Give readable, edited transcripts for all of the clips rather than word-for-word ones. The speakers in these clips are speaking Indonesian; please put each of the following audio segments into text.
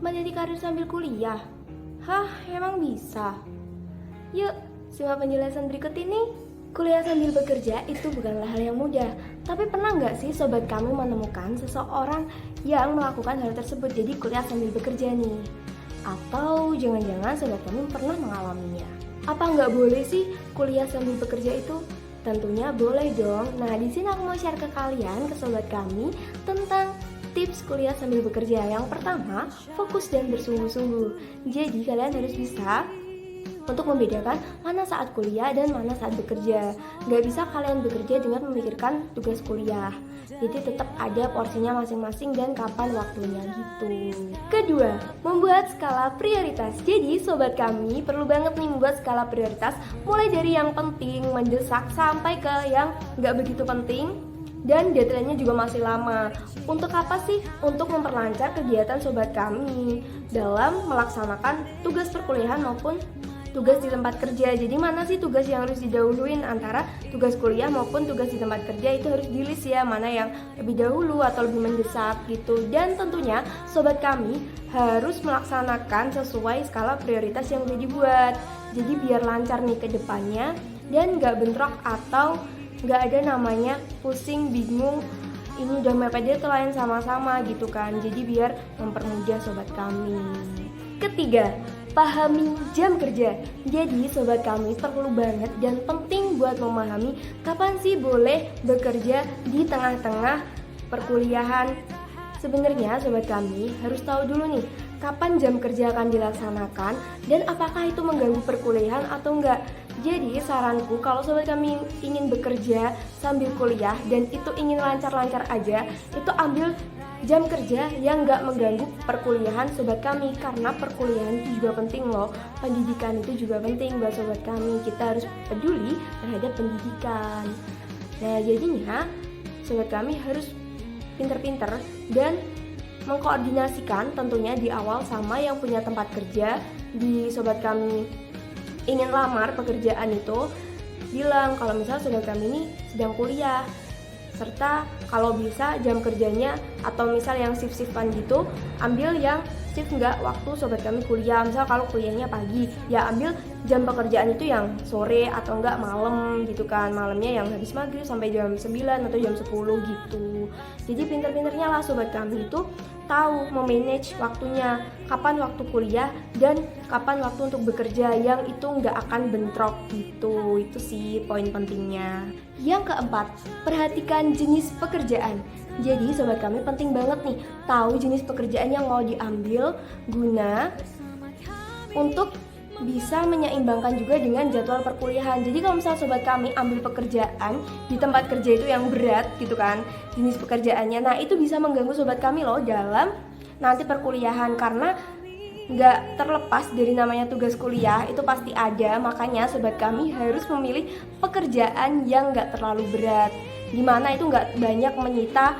meniti karir sambil kuliah? Hah, emang bisa? Yuk, simak penjelasan berikut ini. Kuliah sambil bekerja itu bukanlah hal yang mudah. Tapi pernah nggak sih sobat kami menemukan seseorang yang melakukan hal tersebut, jadi kuliah sambil bekerja nih? Atau jangan-jangan sobat kami pernah mengalaminya? Apa nggak boleh sih kuliah sambil bekerja itu? Tentunya boleh dong. Nah, di sini aku mau share ke kalian, ke sobat kami, tentang tips kuliah sambil bekerja. Yang pertama, fokus dan bersungguh-sungguh. Jadi kalian harus bisa untuk membedakan mana saat kuliah dan mana saat bekerja. Gak bisa kalian bekerja dengan memikirkan tugas kuliah. Jadi tetap ada porsinya masing-masing dan kapan waktunya gitu. Kedua, membuat skala prioritas. Jadi sobat kami perlu banget nih membuat skala prioritas, mulai dari yang penting, mendesak, sampai ke yang gak begitu penting dan deadline-nya juga masih lama. Untuk apa sih? Untuk memperlancar kegiatan sobat kami dalam melaksanakan tugas perkuliahan maupun tugas di tempat kerja. Jadi mana sih tugas yang harus didahuluin antara tugas kuliah maupun tugas di tempat kerja, itu harus di-list ya, mana yang lebih dahulu atau lebih mendesak gitu. Dan tentunya sobat kami harus melaksanakan sesuai skala prioritas yang udah dibuat. Jadi biar lancar nih ke depannya dan gak bentrok atau gak ada namanya pusing, bingung, ini udah mepet deadline sama-sama gitu kan. Jadi biar mempermudah sobat kami. Ketiga, pahami jam kerja. Jadi sobat kami perlu banget dan penting buat memahami kapan sih boleh bekerja di tengah-tengah perkuliahan. Sebenarnya sobat kami harus tahu dulu nih kapan jam kerja akan dilaksanakan dan apakah itu mengganggu perkuliahan atau enggak. Jadi saranku, kalau sobat kami ingin bekerja sambil kuliah dan itu ingin lancar-lancar aja, itu ambil jam kerja yang gak mengganggu perkuliahan sobat kami. Karena perkuliahan itu juga penting loh, pendidikan itu juga penting buat sobat kami. Kita harus peduli terhadap pendidikan. Nah jadinya sobat kami harus pinter-pinter dan mengkoordinasikan tentunya di awal sama yang punya tempat kerja. Di sobat kami ingin lamar pekerjaan itu, bilang kalau misalnya sobat kami ini sedang kuliah, serta kalau bisa jam kerjanya atau misal yang shift-shiftan gitu, ambil yang shift nggak waktu sobat kami kuliah. Misal kalau kuliahnya pagi, ya ambil jam pekerjaan itu yang sore atau enggak malam gitu kan. Malamnya yang habis maghrib sampai jam 9 atau jam 10 gitu. Jadi pinter-pinternya lah sobat kami itu tahu memanage waktunya, kapan waktu kuliah dan kapan waktu untuk bekerja, yang itu nggak akan bentrok gitu. Itu sih poin pentingnya. Yang keempat, perhatikan jenis pekerjaan. Jadi sobat kami penting banget nih tahu jenis pekerjaan yang mau diambil guna untuk bisa menyeimbangkan juga dengan jadwal perkuliahan. Jadi kalau misal sobat kami ambil pekerjaan di tempat kerja itu yang berat gitu kan, jenis pekerjaannya, nah itu bisa mengganggu sobat kami loh dalam nanti perkuliahan. Karena nggak terlepas dari namanya tugas kuliah, itu pasti ada. Makanya sobat kami harus memilih pekerjaan yang nggak terlalu berat, dimana itu nggak banyak menyita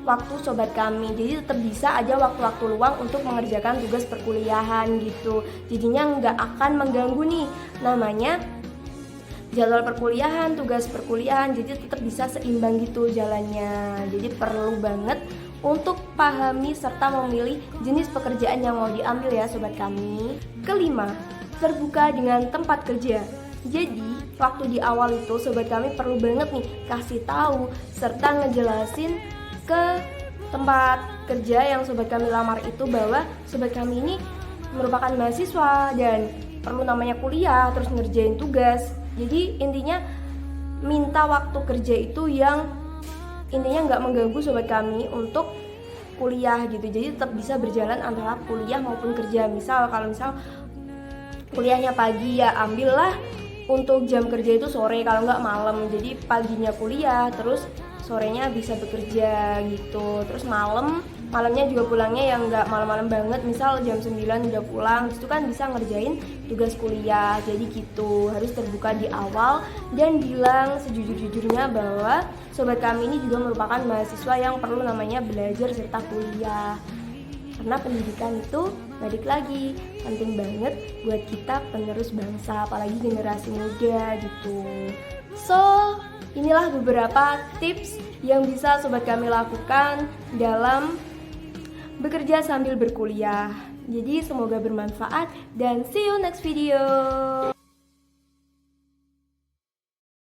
waktu sobat kami. Jadi tetap bisa aja waktu-waktu luang untuk mengerjakan tugas perkuliahan gitu. Jadinya nggak akan mengganggu nih namanya jadwal perkuliahan, tugas perkuliahan. Jadi tetap bisa seimbang gitu jalannya. Jadi perlu banget untuk pahami serta memilih jenis pekerjaan yang mau diambil ya sobat kami. Kelima, terbuka dengan tempat kerja. Jadi waktu di awal itu sobat kami perlu banget nih kasih tahu serta ngejelasin ke tempat kerja yang sobat kami lamar itu bahwa sobat kami ini merupakan mahasiswa dan perlu namanya kuliah terus ngerjain tugas. Jadi intinya minta waktu kerja itu yang intinya nggak mengganggu sobat kami untuk kuliah gitu. Jadi tetap bisa berjalan antara kuliah maupun kerja. Misal kalau kuliahnya pagi, ya ambillah untuk jam kerja itu sore, kalau nggak malam. Jadi paginya kuliah terus sorenya bisa bekerja gitu. Terus malamnya juga pulangnya yang nggak malam-malam banget, misal jam 9 udah pulang, itu kan bisa ngerjain tugas kuliah. Jadi gitu, harus terbuka di awal dan bilang sejujur-jujurnya bahwa sobat kami ini juga merupakan mahasiswa yang perlu namanya belajar serta kuliah. Karena pendidikan itu balik lagi penting banget buat kita penerus bangsa, apalagi generasi muda gitu. So, inilah beberapa tips yang bisa sobat kami lakukan dalam bekerja sambil berkuliah. Jadi semoga bermanfaat dan see you next video.